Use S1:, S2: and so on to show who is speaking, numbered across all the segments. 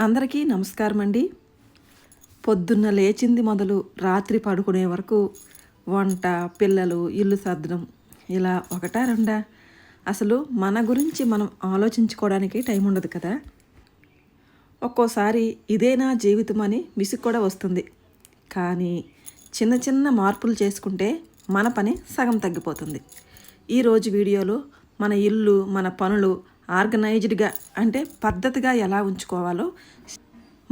S1: అందరికీ నమస్కారం అండి. పొద్దున్న లేచింది మొదలు రాత్రి పడుకునే వరకు వంట, పిల్లలు, ఇల్లు సర్దడం ఇలా ఒకటా రెండా? అసలు మన గురించి మనం ఆలోచించుకోవడానికి టైం ఉండదు కదా. ఒక్కోసారి ఇదేనా జీవితం అని విసుగు కూడా వస్తుంది. కానీ చిన్న చిన్న మార్పులు చేసుకుంటే మన పని సగం తగ్గిపోతుంది. ఈరోజు వీడియోలో మన ఇల్లు, మన పనులు ఆర్గనైజ్డ్గా అంటే పద్ధతిగా ఎలా ఉంచుకోవాలో,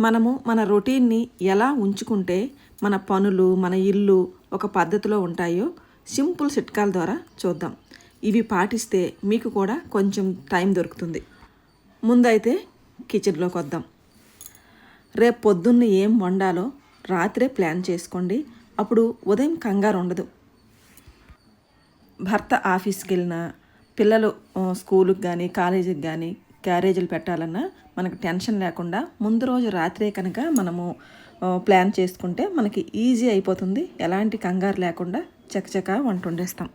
S1: మనము మన రొటీన్ని ఎలా ఉంచుకుంటే మన పనులు, మన ఇల్లు ఒక పద్ధతిలో ఉంటాయో సింపుల్ చిట్కాల ద్వారా చూద్దాం. ఇవి పాటిస్తే మీకు కూడా కొంచెం టైం దొరుకుతుంది. ముందైతే కిచెన్లోకి వద్దాం. రేపు పొద్దున్న ఏం వండాలో రాత్రే ప్లాన్ చేసుకోండి. అప్పుడు ఉదయం కంగారు ఉండదు. భర్త ఆఫీస్కి వెళ్ళినా, పిల్లలు స్కూలుకి కానీ కాలేజీకి కానీ క్యారేజీలు పెట్టాలన్నా మనకు టెన్షన్ లేకుండా ముందు రోజు రాత్రే కనుక మనము ప్లాన్ చేసుకుంటే మనకి ఈజీ అయిపోతుంది. ఎలాంటి కంగారు లేకుండా చకచకా వంట వండేస్తాం.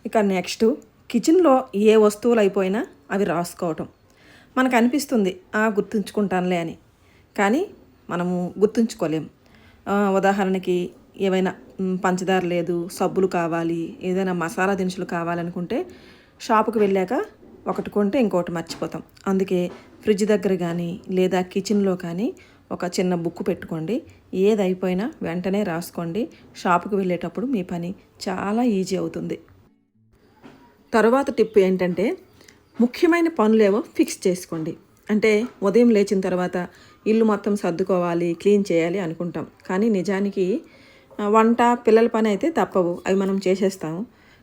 S1: ఇక నెక్స్ట్ కిచెన్లో ఏ వస్తువులు అయిపోయినా అవి రాసుకోవటం. మనకు అనిపిస్తుంది గుర్తుంచుకుంటానులే అని, కానీ మనము గుర్తుంచుకోలేం. ఉదాహరణకి ఏమైనా పంచదార లేదు, సబ్బులు కావాలి, ఏదైనా మసాలా దినుసులు కావాలనుకుంటే షాపుకి వెళ్ళాక ఒకటి కొంటే ఇంకోటి మర్చిపోతాం. అందుకే ఫ్రిడ్జ్ దగ్గర కానీ లేదా కిచెన్లో కానీ ఒక చిన్న బుక్ పెట్టుకోండి. ఏది అయిపోయినా వెంటనే రాసుకోండి. షాపుకి వెళ్ళేటప్పుడు మీ పని చాలా ఈజీ అవుతుంది. తర్వాత టిప్ ఏంటంటే, ముఖ్యమైన పనులేవో ఫిక్స్ చేసుకోండి. అంటే ఉదయం లేచిన తర్వాత ఇల్లు మొత్తం సర్దుకోవాలి, క్లీన్ చేయాలి అనుకుంటాం. కానీ నిజానికి వంట, పిల్లల పని అయితే తప్పవు, అవి మనం చేసేస్తాము.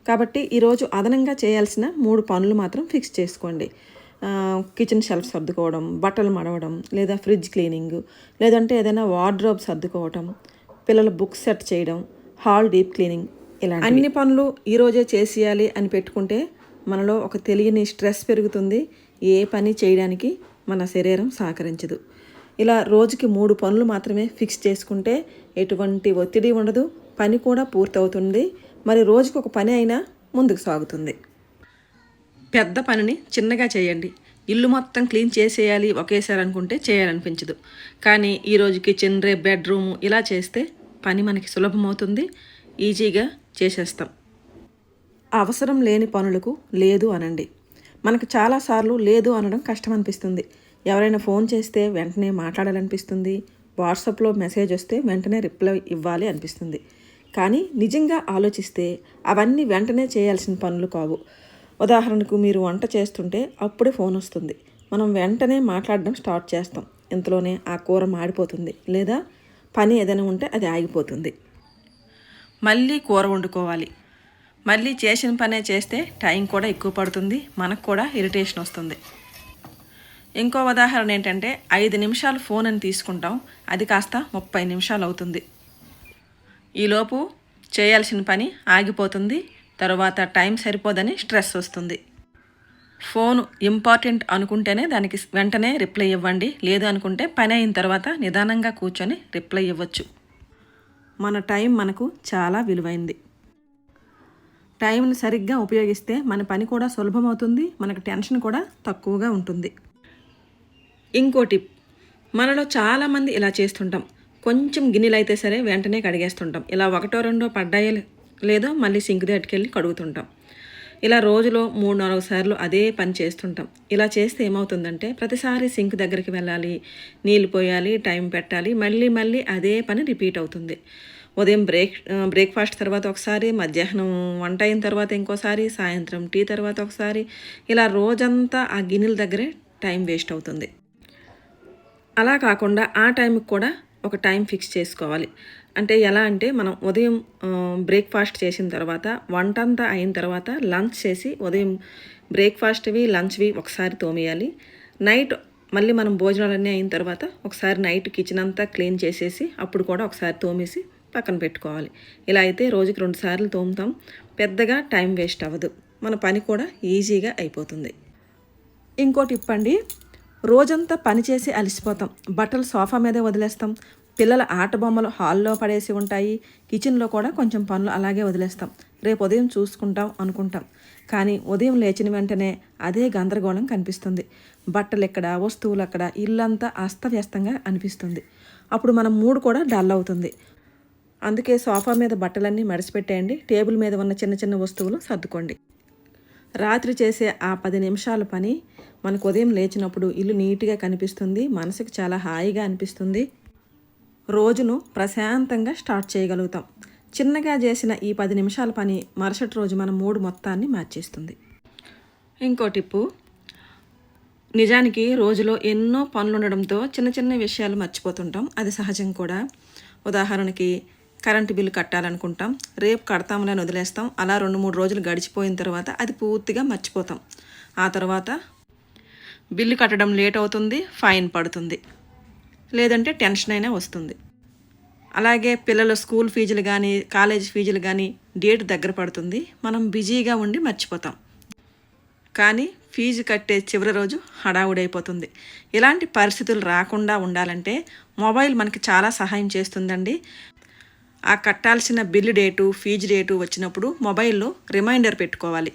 S1: కాబట్టి ఈరోజు అదనంగా చేయాల్సిన 3 పనులు మాత్రం ఫిక్స్ చేసుకోండి. కిచెన్ షెల్ఫ్ సర్దుకోవడం, బట్టలు మడవడం, లేదా ఫ్రిడ్జ్ క్లీనింగ్, లేదంటే ఏదైనా వార్డ్రోబ్ సర్దుకోవటం, పిల్లల బుక్స్ సెట్ చేయడం, హాల్ డీప్ క్లీనింగ్, ఇలా అన్ని పనులు ఈరోజే చేసేయాలి అని పెట్టుకుంటే మనలో ఒక తెలియని స్ట్రెస్ పెరుగుతుంది. ఏ పని చేయడానికి మన శరీరం సహకరించదు. ఇలా రోజుకి 3 పనులు మాత్రమే ఫిక్స్ చేసుకుంటే ఎటువంటి ఒత్తిడి ఉండదు, పని కూడా పూర్తవుతుంది. మరి రోజుకి ఒక పని అయినా ముందుకు సాగుతుంది. పెద్ద పనిని చిన్నగా చేయండి. ఇల్లు మొత్తం క్లీన్ చేసేయాలి ఒకేసారి అనుకుంటే చేయాలనిపించదు. కానీ ఈరోజు కిచెన్, రేపు బెడ్రూమ్ ఇలా చేస్తే పని మనకి సులభమవుతుంది, ఈజీగా చేసేస్తాం. అవసరం లేని పనులకు లేదు అనండి. మనకు చాలాసార్లు లేదు అనడం కష్టం అనిపిస్తుంది. ఎవరైనా ఫోన్ చేస్తే వెంటనే మాట్లాడాలనిపిస్తుంది. వాట్సాప్లో మెసేజ్ వస్తే వెంటనే రిప్లై ఇవ్వాలి అనిపిస్తుంది. కానీ నిజంగా ఆలోచిస్తే అవన్నీ వెంటనే చేయాల్సిన పనులు కావు. ఉదాహరణకు మీరు వంట చేస్తుంటే అప్పుడే ఫోన్ వస్తుంది. మనం వెంటనే మాట్లాడడం స్టార్ట్ చేస్తాం. ఇంతలోనే ఆ కూర మాడిపోతుంది, లేదా పని ఏదైనా ఉంటే అది ఆగిపోతుంది. మళ్ళీ కూర వండుకోవాలి. మళ్ళీ చేసిన పనే చేస్తే టైం కూడా ఎక్కువ పడుతుంది, మనకు కూడా ఇరిటేషన్ వస్తుంది. ఇంకో ఉదాహరణ ఏంటంటే, 5 నిమిషాలు ఫోన్ అని తీసుకుంటాం, అది కాస్త 30 నిమిషాలు అవుతుంది. ఈలోపు చేయాల్సిన పని ఆగిపోతుంది. తర్వాత టైం సరిపోదని స్ట్రెస్ వస్తుంది. ఫోన్ ఇంపార్టెంట్ అనుకుంటేనే దానికి వెంటనే రిప్లై ఇవ్వండి. లేదు అనుకుంటే పని అయిన తర్వాత నిదానంగా కూర్చొని రిప్లై ఇవ్వచ్చు. మన టైం మనకు చాలా విలువైంది. టైంని సరిగ్గా ఉపయోగిస్తే మన పని కూడా సులభమవుతుంది, మనకు టెన్షన్ కూడా తక్కువగా ఉంటుంది. ఇంకో టిప్, మనలో చాలామంది ఇలా చేస్తుంటాం. కొంచెం గిన్నెలు అయితే సరే వెంటనే కడిగేస్తుంటాం. ఇలా 1-2 పడ్డాయో లేదో మళ్ళీ సింక్ దగ్గరికి కడుగుతుంటాం. ఇలా రోజులో 3-4 సార్లు అదే పని చేస్తుంటాం. ఇలా చేస్తే ఏమవుతుందంటే, ప్రతిసారి సింక్ దగ్గరికి వెళ్ళాలి, నీళ్ళు పోయాలి, టైం పెట్టాలి, మళ్ళీ మళ్ళీ అదే పని రిపీట్ అవుతుంది. ఉదయం బ్రేక్ఫాస్ట్ తర్వాత ఒకసారి, మధ్యాహ్నం వంట అయిన తర్వాత ఇంకోసారి, సాయంత్రం టీ తర్వాత ఒకసారి, ఇలా రోజంతా ఆ గిన్నెల దగ్గరే టైం వేస్ట్ అవుతుంది. అలా కాకుండా ఆ టైంకి కూడా ఒక టైం ఫిక్స్ చేసుకోవాలి. అంటే ఎలా అంటే, మనం ఉదయం బ్రేక్ఫాస్ట్ చేసిన తర్వాత, వంట అంతా అయిన తర్వాత లంచ్ చేసి ఉదయం బ్రేక్ఫాస్ట్వి, లంచ్వి ఒకసారి తోమేయాలి. నైట్ మళ్ళీ మనం భోజనాలన్నీ అయిన తర్వాత ఒకసారి నైట్ కిచెన్ అంతా క్లీన్ చేసేసి అప్పుడు కూడా ఒకసారి తోమేసి పక్కన పెట్టుకోవాలి. ఇలా అయితే రోజుకి 2 సార్లు తోముతాం. పెద్దగా టైం వేస్ట్ అవ్వదు, మన పని కూడా ఈజీగా అయిపోతుంది. ఇంకోటి ఇప్పండి, రోజంతా పని చేసి అలసిపోతాం, బట్టలు సోఫా మీదే వదిలేస్తాం. పిల్లల ఆట బొమ్మలు హాల్లో పడేసి ఉంటాయి. కిచెన్లో కూడా కొంచెం పనులు అలాగే వదిలేస్తాం. రేపు ఉదయం చూసుకుంటాం అనుకుంటాం. కానీ ఉదయం లేచిన వెంటనే అదే గందరగోళం కనిపిస్తుంది. బట్టలు ఎక్కడ, వస్తువులు అక్కడ, ఇల్లంతా అస్తవ్యస్తంగా అనిపిస్తుంది. అప్పుడు మన మూడ్ కూడా డల్ అవుతుంది. అందుకే సోఫా మీద బట్టలన్నీ మడిచిపెట్టేయండి. టేబుల్ మీద ఉన్న చిన్న చిన్న వస్తువులు సర్దుకోండి. రాత్రి చేసే ఆ 10 నిమిషాల పని మనకు ఉదయం లేచినప్పుడు ఇల్లు నీట్గా కనిపిస్తుంది. మనసుకు చాలా హాయిగా అనిపిస్తుంది. రోజును ప్రశాంతంగా స్టార్ట్ చేయగలుగుతాం. చిన్నగా చేసిన ఈ 10 నిమిషాల పని మరుసటి రోజు మన మూడు మొత్తాన్ని మార్చేస్తుంది. ఇంకో టిప్పు, నిజానికి రోజులో ఎన్నో పనులు ఉండడంతో చిన్న చిన్న విషయాలు మర్చిపోతుంటాం. అది సహజం కూడా. ఉదాహరణకి కరెంటు బిల్లు కట్టాలనుకుంటాం, రేపు కడతామని వదిలేస్తాం. అలా 2-3 రోజులు గడిచిపోయిన తర్వాత అది పూర్తిగా మర్చిపోతాం. ఆ తర్వాత బిల్లు కట్టడం లేట్ అవుతుంది, ఫైన్ పడుతుంది, లేదంటే టెన్షన్ అయినా వస్తుంది. అలాగే పిల్లల స్కూల్ ఫీజులు కానీ, కాలేజ్ ఫీజులు కానీ డేట్ దగ్గర పడుతుంది, మనం బిజీగా ఉండి మర్చిపోతాం. కానీ ఫీజు కట్టే చివరి రోజు హడావుడైపోతుంది. ఇలాంటి పరిస్థితులు రాకుండా ఉండాలంటే మొబైల్ మనకి చాలా సహాయం చేస్తుందండి. ఆ కట్టాల్సిన బిల్లు డేటు, ఫీజు డేటు వచ్చినప్పుడు మొబైల్లో రిమైండర్ పెట్టుకోవాలి.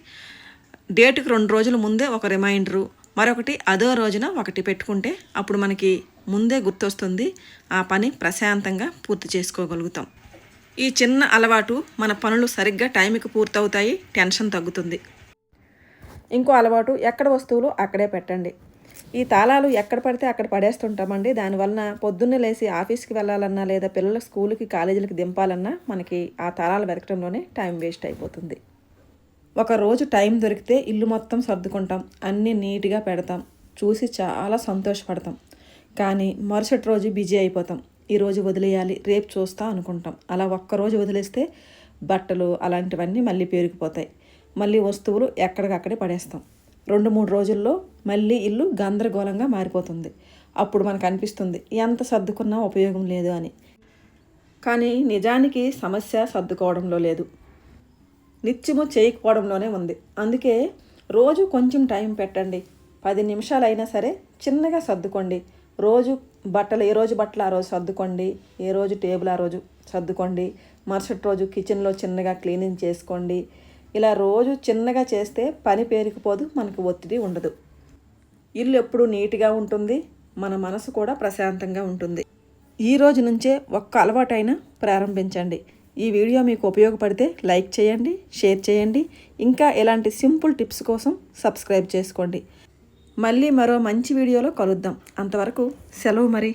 S1: డేటుకు 2 రోజుల ముందే ఒక రిమైండరు, మరొకటి అదో రోజున ఒకటి పెట్టుకుంటే అప్పుడు మనకి ముందే గుర్తొస్తుంది. ఆ పని ప్రశాంతంగా పూర్తి చేసుకోగలుగుతాం. ఈ చిన్న అలవాటు మన పనులు సరిగ్గా టైంకి పూర్తవుతాయి, టెన్షన్ తగ్గుతుంది. ఇంకో అలవాటు, ఎక్కడ వస్తువులు అక్కడే పెట్టండి. ఈ తాళాలు ఎక్కడ పడితే అక్కడ పడేస్తుంటామండి. దానివలన పొద్దున్నే లేచి ఆఫీస్కి వెళ్ళాలన్నా లేదా పిల్లల స్కూల్కి, కాలేజీలకి దింపాలన్నా మనకి ఆ తాళాలు వెతకడంలోనే టైం వేస్ట్ అయిపోతుంది. ఒక రోజు టైం దొరికితే ఇల్లు మొత్తం సర్దుకుంటాం, అన్నీ నీట్గా పెడతాం, చూసి చాలా సంతోషపడతాం. కానీ మరుసటి రోజు బిజీ అయిపోతాం. ఈరోజు వదిలేయాలి, రేపు చూస్తా అనుకుంటాం. అలా ఒక్కరోజు వదిలేస్తే బట్టలు అలాంటివన్నీ మళ్ళీ పేరుకుపోతాయి. మళ్ళీ వస్తువులు ఎక్కడికక్కడే పడేస్తాం. 2-3 రోజుల్లో మళ్ళీ ఇల్లు గందరగోళంగా మారిపోతుంది. అప్పుడు మనకు అనిపిస్తుంది ఎంత సర్దుకున్నా ఉపయోగం లేదు అని. కానీ నిజానికి సమస్య సర్దుకోవడంలో లేదు, నిత్యము చేయకపోవడంలోనే ఉంది. అందుకే రోజు కొంచెం టైం పెట్టండి. 10 నిమిషాలు అయినా సరే చిన్నగా సర్దుకోండి. రోజు బట్టలు, ఏ రోజు బట్టలు ఆ రోజు సర్దుకోండి, ఏ రోజు టేబుల్ ఆ రోజు సర్దుకోండి. మరుసటి రోజు కిచెన్లో చిన్నగా క్లీనింగ్ చేసుకోండి. ఇలా రోజు చిన్నగా చేస్తే పని పేరుకుపోదు, మనకు ఒత్తిడి ఉండదు. ఇల్లు ఎప్పుడూ నీట్గా ఉంటుంది, మన మనసు కూడా ప్రశాంతంగా ఉంటుంది. ఈ రోజు నుంచే ఒక్క అలవాటైనా ప్రారంభించండి. ఈ వీడియో మీకు ఉపయోగపడితే లైక్ చేయండి, షేర్ చేయండి. ఇంకా ఇలాంటి సింపుల్ టిప్స్ కోసం సబ్స్క్రైబ్ చేసుకోండి. మళ్ళీ మరో మంచి వీడియోలో కలుద్దాం. అంతవరకు సెలవు మరి.